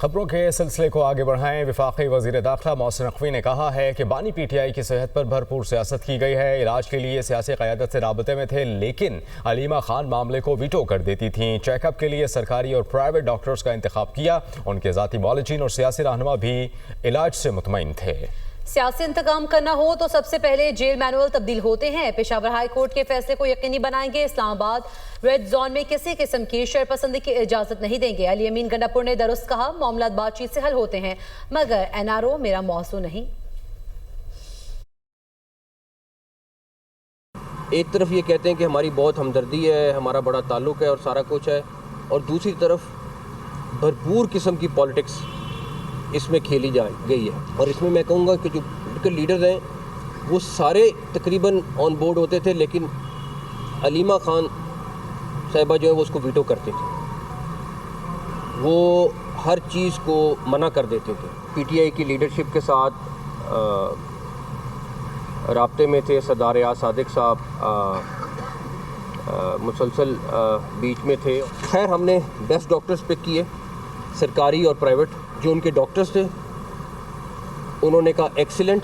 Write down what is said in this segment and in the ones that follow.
खबरों के सिलसिले को आगे बढ़ाएं। वफाकी वज़ीर दाखिला मोहसिन नकवी ने कहा है कि बानी PTI की सेहत पर भरपूर सियासत की गई है। इलाज के लिए सियासी क़यादत से राबते में थे, लेकिन अलीमा खान मामले को वीटो कर देती थीं। चेकअप के लिए सरकारी और प्राइवेट डॉक्टर्स का इंतखाब किया। उनके ज़ाती मौलजीन और सियासी रहनुमा भी इलाज से मुतमईन थे। सियासी इंतकाम करना हो तो सबसे पहले जेल मैनुअल तब्दील होते हैं। पेशावर हाई कोर्ट के फैसले को यकीनी बनाएंगे। इस्लामाबाद रेड जोन में किसी किस्म की शरपसंदी की इजाजत नहीं देंगे। अली अमीन गंडापुर ने दुरुस्त कहा, मामला बातचीत से हल होते हैं, मगर NRO मेरा मौजू नहीं। एक तरफ ये कहते हैं कि हमारी बहुत हमदर्दी है, हमारा बड़ा ताल्लुक है और सारा कुछ है, और दूसरी तरफ भरपूर किस्म की पॉलिटिक्स इसमें खेली गई है। और इसमें मैं कहूँगा कि जो उनके लीडर्स हैं वो सारे तकरीबन ऑन बोर्ड होते थे, लेकिन अलीमा खान साहिबा जो है वो उसको वीटो करते थे। वो हर चीज़ को मना कर देते थे। PTI की लीडरशिप के साथ राब्ते में थे। सरदार रियाज सादिक साहब मुसलसल बीच में थे। खैर, हमने बेस्ट डॉक्टर्स पिक किए, सरकारी और प्राइवेट। जो उनके डॉक्टर्स थे उन्होंने कहा एक्सीलेंट,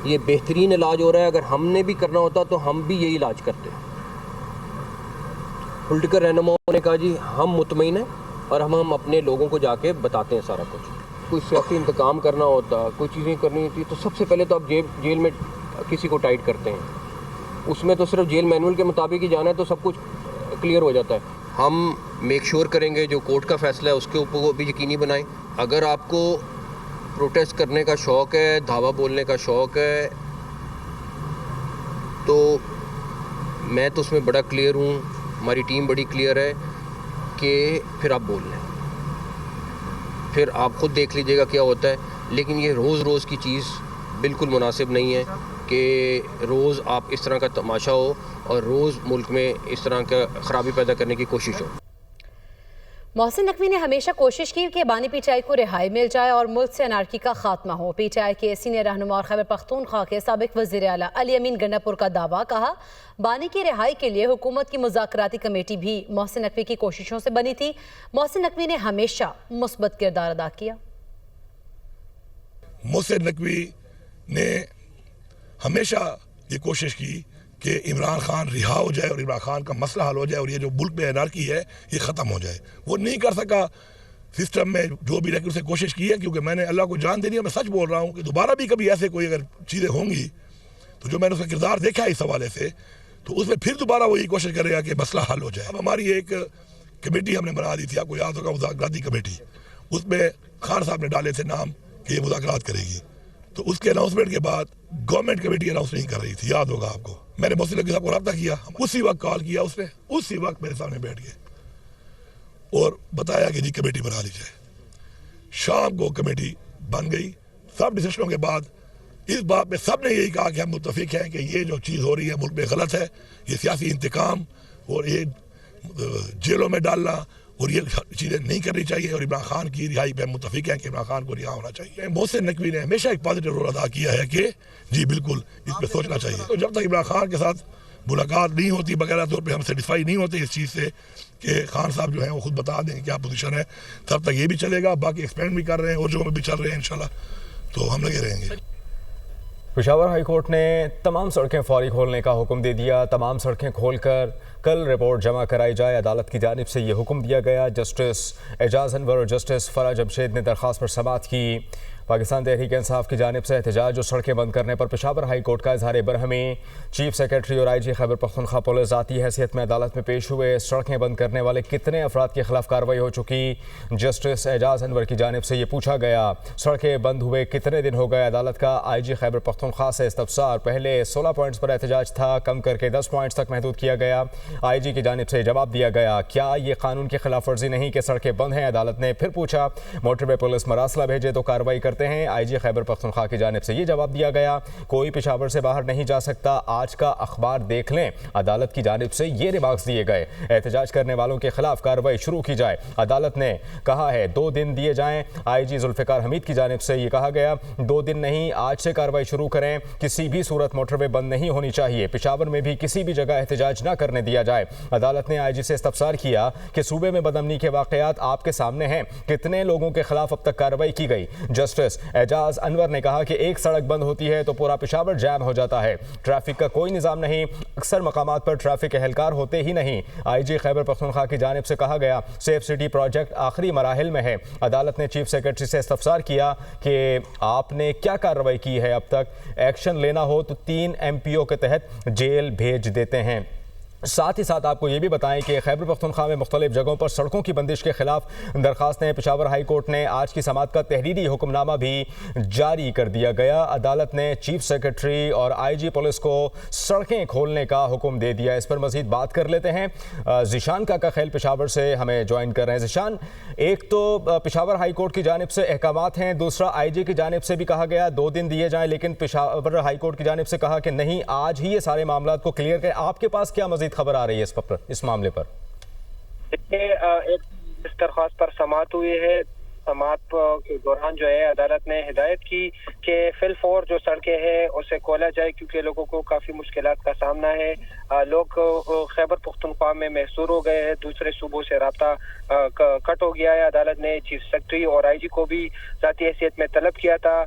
ये बेहतरीन इलाज हो रहा है, अगर हमने भी करना होता तो हम भी यही इलाज करते। पॉलिटिकल रहनुमाओं ने कहा जी हम मुतमईन हैं और हम अपने लोगों को जाके बताते हैं सारा कुछ। कोई सियासी इंतकाम करना होता, कोई चीज़ें करनी होती, तो सबसे पहले तो आप जेल में किसी को टाइट करते हैं। उसमें तो सिर्फ जेल मैनुअल के मुताबिक ही जाना है तो सब कुछ क्लियर हो जाता है। हम मेक श्योर करेंगे जो कोर्ट का फ़ैसला है उसके ऊपर वो भी यकीनी बनाएं। अगर आपको प्रोटेस्ट करने का शौक़ है, धावा बोलने का शौक़ है, तो मैं तो उसमें बड़ा क्लियर हूँ, हमारी टीम बड़ी क्लियर है कि फिर आप बोल लें, फिर आप ख़ुद देख लीजिएगा क्या होता है। लेकिन ये रोज़ की चीज़ बिल्कुल मुनासिब नहीं है कि रोज़ आप इस तरह का तमाशा हो और रोज़ मुल्क में इस तरह का ख़राबी पैदा करने की कोशिश हो। मोहसिन नकवी ने हमेशा कोशिश की कि बानी PTI को रिहाई मिल जाए और मुल्क से अनारकी का खात्मा हो। PTI के सीनियर रहनुमा और खैबर पख्तूनख्वा के साबिक वज़ीर आला अली अमीन गंडापुर का दावा, कहा बानी की रिहाई के लिए हुकूमत की मुज़ाकराती कमेटी भी मोहसिन नकवी की कोशिशों से बनी थी। मोहसिन नकवी ने हमेशा मुस्बत किरदार अदा किया। मोहसिन नकवी ने हमेशा ये कोशिश की कि इमरान खान रिहा हो जाए और इमरान खान का मसला हल हो जाए और ये जो मुल्क में एनार्की है ये ख़त्म हो जाए। वो नहीं कर सका सिस्टम में, जो भी लेकिन उसने कोशिश की है, क्योंकि मैंने अल्लाह को जान दे दिया। मैं सच बोल रहा हूँ कि दोबारा भी कभी ऐसे कोई अगर चीज़ें होंगी तो जो मैंने उसका किरदार देखा है इस हवाले से, तो उसमें फिर दोबारा वो यही कोशिश करेगा कि मसला हल हो जाए। अब हमारी एक कमेटी हमने बना दी थी, आपको याद होगा, मुज़ाकराती कमेटी। उसमें खान साहब ने डाले थे नाम कि ये मुज़ाकरात करेगी, तो उसके अनाउंसमेंट के बाद गवर्नमेंट कमेटी अनाउंस नहीं कर रही थी, याद होगा आपको। मैंने मोहसिन नकवी साहब को रब्ता किया, उसी वक्त कॉल किया उसने, उसी वक्त मेरे सामने बैठ गए और बताया कि जी कमेटी बना ली जाए। शाम को कमेटी बन गई। सब डिसीजनों के बाद इस बात में सब ने यही कहा कि हम मुत्तफिक हैं कि ये जो चीज़ हो रही है मुल्क में गलत है, ये सियासी इंतकाम और ये जेलों में डालना और ये चीज़ें नहीं करनी चाहिए, और इमरान खान की रिहाई पे मुत्तफिक हैं कि इमरान खान को रिहा होना चाहिए। मोहसिन नकवी ने हमेशा एक पॉजिटिव रोल अदा किया है कि जी बिल्कुल इस पर सोचना चाहिए। तो जब तक इमरान खान के साथ मुलाकात नहीं होती, बगैर तौर पर हम सेटिस्फाई नहीं होते इस चीज़ से कि खान साहब जो है वो खुद बता दें क्या पोजीशन है, तब तक ये भी चलेगा। बाकी एक्सपेरिमेंट भी कर रहे हैं और जगहों में भी चल रहे हैं, इंशाल्लाह तो हम लगे रहेंगे। पेशावर हाई कोर्ट ने तमाम सड़कें फौरी खोलने का हुक्म दे दिया। तमाम सड़कें खोलकर कल रिपोर्ट जमा कराई जाए, अदालत की जानिब से ये हुक्म दिया गया। जस्टिस एजाज अनवर और जस्टिस फरा जमशेद ने दरख्वास्त पर समाअत की। पाकिस्तान तहरीक इंसाफ की जानिब से एहतजाज और सड़कें बंद करने पर पेशावर हाई कोर्ट का इजहार बरहमी। चीफ सेक्रेटरी और IG खैबर पख्तूनख्वा पुलिस ज़ाती हैसियत में अदालत में पेश हुए। सड़कें बंद करने वाले कितने अफराद के खिलाफ कार्रवाई हो चुकी, जस्टिस एजाज अनवर की जानिब से ये पूछा गया। सड़कें बंद हुए कितने दिन हो गए, अदालत का IG खैबर पख्तूनख्वा से इस्तफसार। पहले 16 पॉइंट्स पर एहतजाज था, कम करके 10 पॉइंट्स तक महदूद किया गया। IG की जानिब से जवाब दिया गया, क्या ये कानून की खिलाफ वर्जी नहीं कि सड़कें बंद हैं। अदालत ने फिर पूछा, मोटरवे पुलिस मरासला भेजे तो कार्रवाई करते हैं। IG खैबर पख्तूनख्वा की जानिब से ये जवाब दिया गया, कोई पेशावर से बाहर नहीं जा सकता। आज का अखबार देख लें, अदालत की जानिब से ये रिमार्क्स दिए गए। एहतजाज करने वालों के खिलाफ कार्रवाई शुरू की जाए, अदालत ने कहा है 2 दिन दिए जाएं। IG जुल्फ़िकार हमीद की जानिब से ये कहा गया 2 दिन नहीं, आज से कार्रवाई शुरू करें। किसी भी सूरत मोटरवे बंद नहीं होनी चाहिए। पेशावर में भी किसी भी जगह एहतजाज न करने दिया दिया जाए। अदालत ने आईजी से इस्तफसार किया कि सूबे में बदअमनी के वाकयात आपके सामने हैं, कितने लोगों के खिलाफ अब तक कार्रवाई की गई। जस्टिस एजाज अनवर ने कहा कि एक सड़क बंद होती है तो पूरा पेशावर जैम हो जाता है, ट्रैफिक का कोई निज़ाम नहीं, अक्सर मकामात पर ट्रैफिक एहलकार होते ही नहीं। आईजी खैबर पख्तूनख्वा की जानिब से कहा गया सेफ सिटी प्रोजेक्ट आखिरी मराहिल में है। अदालत ने चीफ सेक्रेटरी से इस्तफसार किया कि आपने क्या कार्रवाई की है, अब तक एक्शन लेना हो तो 3 MPO के तहत जेल भेज देते हैं। साथ ही साथ आपको ये भी बताएं कि खैबर पख्तूनख्वा में मुख्तलिफ जगहों पर सड़कों की बंदिश के खिलाफ दरखास्तें पेशावर हाई कोर्ट ने आज की समाअत का तहरीरी हुक्मनामा भी जारी कर दिया गया। अदालत ने चीफ सेक्रेटरी और IG पुलिस को सड़कें खोलने का हुक्म दे दिया। इस पर मजीद बात कर लेते हैं। ज़िशान काका खैल पेशावर से हमें ज्वाइन कर रहे हैं। ज़िशान, एक तो पेशावर हाई कोर्ट की जानिब से अहकामात हैं, दूसरा IG की जानिब से भी कहा गया 2 दिन दिए जाएँ, लेकिन पेशावर हाई कोर्ट की जानिब से कहा कि नहीं, आज ही ये सारे मामला को क्लियर करें। आपके पास क्या मजीद खबर आ रही है इस मामले पर? एक इस दरख्वास्त पर समाअत हुई है। समाअत के दौरान जो है अदालत ने हिदायत की कि फिलफौर जो सड़कें हैं उसे खोला जाए, क्योंकि लोगों को काफ़ी मुश्किलात का सामना है। लोग खैबर पख्तूनख्वा में महसूर हो गए हैं, दूसरे सूबों से रब्ता कट हो गया है। अदालत ने चीफ सेक्रेटरी और IG को भी ज़ाती हैसियत में तलब किया था,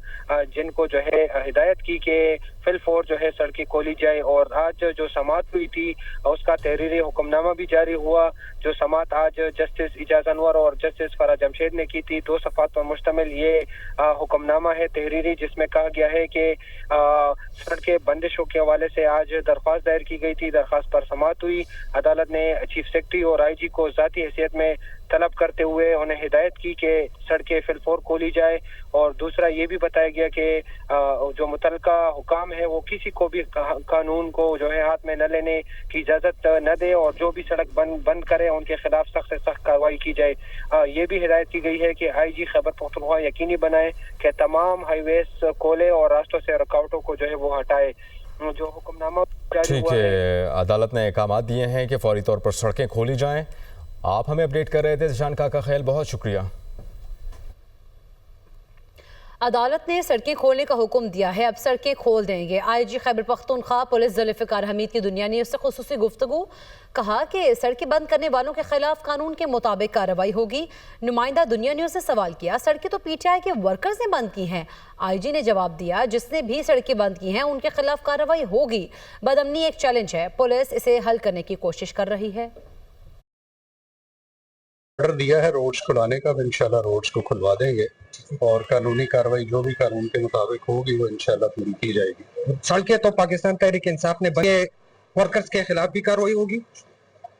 जिनको जो है हिदायत की कि फिलफौर जो है सड़कें खोली जाए। और आज जो समाअत हुई थी उसका तहरीरी हुक्मनामा भी जारी हुआ। जो समाअत आज जस्टिस एजाज अनवर और जस्टिस फराज जमशेद ने की थी, 2 सफ़ात पर मुश्तमिल ये हुक्मनामा है तहरीरी, जिसमें कहा गया है कि सड़कें बंदिशों के हवाले से आज दरख्वास्त दायर की गई थी। दरख्वास्त पर समाअत हुई। अदालत ने चीफ सेक्रेटरी और IG को ज़ाती हैसियत में तलब करते हुए उन्हें हिदायत की कि सड़कें फिलफौर खोली जाए। और दूसरा ये भी बताया गया कि जो मुतल्लिका हुकाम है वो किसी को भी कानून को जो है हाथ में न लेने की इजाज़त न दे, और जो भी सड़क बंद करे उनके खिलाफ सख्त से सख्त कार्रवाई की जाए। ये भी हिदायत की गई है कि IG खैबर पख्तूनख्वा यकीनी बनाए कि तमाम हाईवेज खोले और रास्तों से रुकावटों को जो है वो हटाए। जो हुक्मनामा ठीक है, अदालत ने अहकामात दिए हैं कि फौरी तौर पर सड़कें खोली जाएं। आप हमें अपडेट कर रहे थे ज़िशान काका खैल, बहुत शुक्रिया। अदालत ने सड़कें खोलने का हुक्म दिया है, अब सड़कें खोल देंगे। IG खैबर पख्तूनख्वा पुलिस जुल्फ़िकार हमीद की दुनिया ने उससे खुसूसी गुफ्तगू कहा कि सड़कें बंद करने वालों के खिलाफ कानून के मुताबिक कार्रवाई होगी। नुमाइंदा दुनिया न्यूज़ से सवाल किया, सड़कें तो PTI के वर्कर्स ने बंद की हैं। IG ने जवाब दिया, जिसने भी सड़कें बंद की हैं उनके खिलाफ कार्रवाई होगी। बदअमनी एक चैलेंज है, पुलिस इसे हल करने की कोशिश कर रही है। ऑर्डर दिया है रोड्स खुलाने का, इंशाल्लाह रोड्स को खुलवा देंगे और कानूनी कार्रवाई जो भी कानून के मुताबिक होगी वो इंशाल्लाह पूरी की जाएगी। सड़कें तो पाकिस्तान तहरीक इंसाफ ने बने, वर्कर्स के खिलाफ भी कार्रवाई होगी।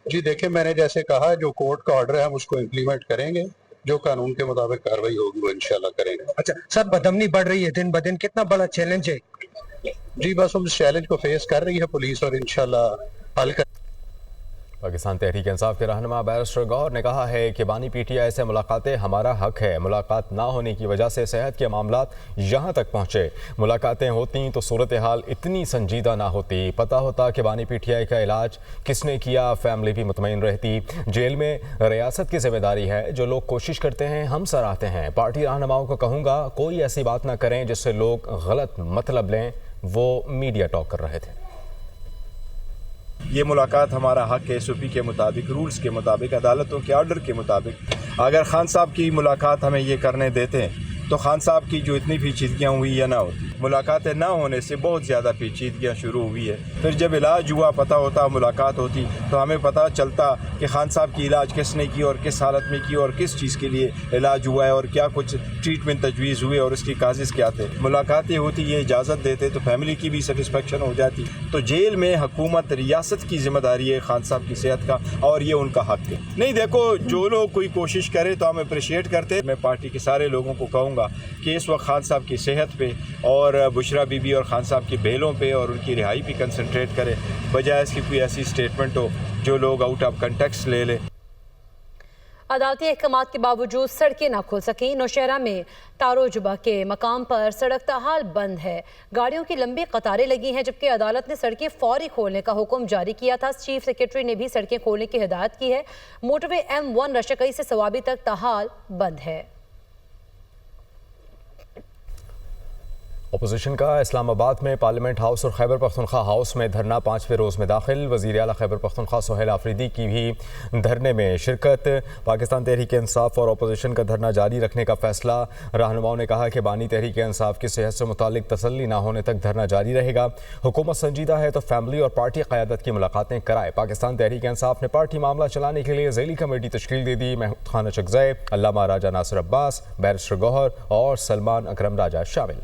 जी देखिए, मैंने जैसे कहा जो कोर्ट का ऑर्डर है हम उसको इम्प्लीमेंट करेंगे, जो कानून के मुताबिक कार्रवाई होगी वो इंशाल्लाह करेंगे। अच्छा सर, बदअमनी बढ़ रही है दिन ब दिन, कितना बड़ा चैलेंज है? जी बस उस चैलेंज को फेस कर रही है पुलिस और इंशाल्लाह हल कर। पाकिस्तान तहरीक इंसाफ के रहनुमा बैरिस्टर गौहर ने कहा है कि बानी PTI से मुलाकातें हमारा हक है। मुलाकात ना होने की वजह से सेहत के मामलात यहाँ तक पहुँचे। मुलाकातें होती तो सूरत हाल इतनी संजीदा ना होती। पता होता कि बानी PTI का इलाज किसने किया, फैमिली भी मुतमईन रहती। जेल में रियासत की जिम्मेदारी है, जो लोग कोशिश करते हैं हम सराहते हैं। पार्टी रहनुमाओं को कहूँगा कोई ऐसी बात ना करें जिससे लोग गलत मतलब लें। वो मीडिया टॉक कर रहे थे। ये मुलाकात हमारा हक है, SOP के मुताबिक, रूल्स के मुताबिक, अदालतों के ऑर्डर के मुताबिक। अगर खान साहब की मुलाकात हमें ये करने देते हैं तो खान साहब की जो इतनी पेचीदगियाँ हुई या ना होती। मुलाकातें ना होने से बहुत ज़्यादा पेचीदगियाँ शुरू हुई है। फिर जब इलाज हुआ, पता होता, मुलाकात होती तो हमें पता चलता कि खान साहब की इलाज किसने की और किस हालत में की और किस चीज़ के लिए इलाज हुआ है और क्या कुछ ट्रीटमेंट तजवीज़ हुए और उसकी काजिज़ क्या थे। मुलाकातें होती, ये इजाज़त देते तो फैमिली की भी सेटिस्फेक्शन हो जाती। तो जेल में हुकूमत, रियासत की जिम्मेदारी है खान साहब की सेहत का और ये उनका हक है। नहीं देखो, जो लोग कोई कोशिश करे तो हम अप्रिशिएट करते। मैं पार्टी के सारे लोगों को कहूँगा कि इस वक्त खान साहब की सेहत पे और बुशरा बीबी और खान साहब की बेलों पे और उनकी रिहाई पे कंसंट्रेट करें, बजाय इसकी कोई ऐसी स्टेटमेंट हो जो लोग आउट ऑफ कंटेक्स्ट ले लें। अदालती अहकामात के बावजूद सड़कें ना खुल सकें। नौशहरा में तारोजुबा के मकाम पर सड़क ताहाल बंद है, गाड़ियों की लंबी कतारें लगी हैं, जबकि अदालत ने सड़कें फौरी खोलने का हुक्म जारी किया था। चीफ सेक्रेटरी ने भी सड़कें खोलने की हिदायत की है। मोटरवे M1 रशकई से सवाबी तक ताहाल बंद है। अपोजिशन का इस्लामाबाद में पार्लियामेंट हाउस और खैबर पख्तूनख्वा हाउस में धरना 5वें रोज़ में दाखिल। वज़ीर आला खैबर पख्तूनख्वा सोहेल आफरीदी की भी धरने में शिरकत। पाकिस्तान तहरीक इंसाफ और अपोजिशन का धरना जारी रखने का फैसला। रहनुमाओं ने कहा कि बानी तहरीक इंसाफ की सेहत से मुतालिक तसल्ली ना होने तक धरना जारी रहेगा। हुकूमत संजीदा है तो फैमिली और पार्टी क़यादत की मुलाकातें कराए। पाकिस्तान तहरीक इंसाफ ने पार्टी मामला चलाने के लिए ज़ैली कमेटी तश्कील दे दी। महमूद खान अचकज़ई, अल्लामा राजा नासिर अब्बास, बैरिस्टर गौहर और सलमान अकरम राजा शामिल।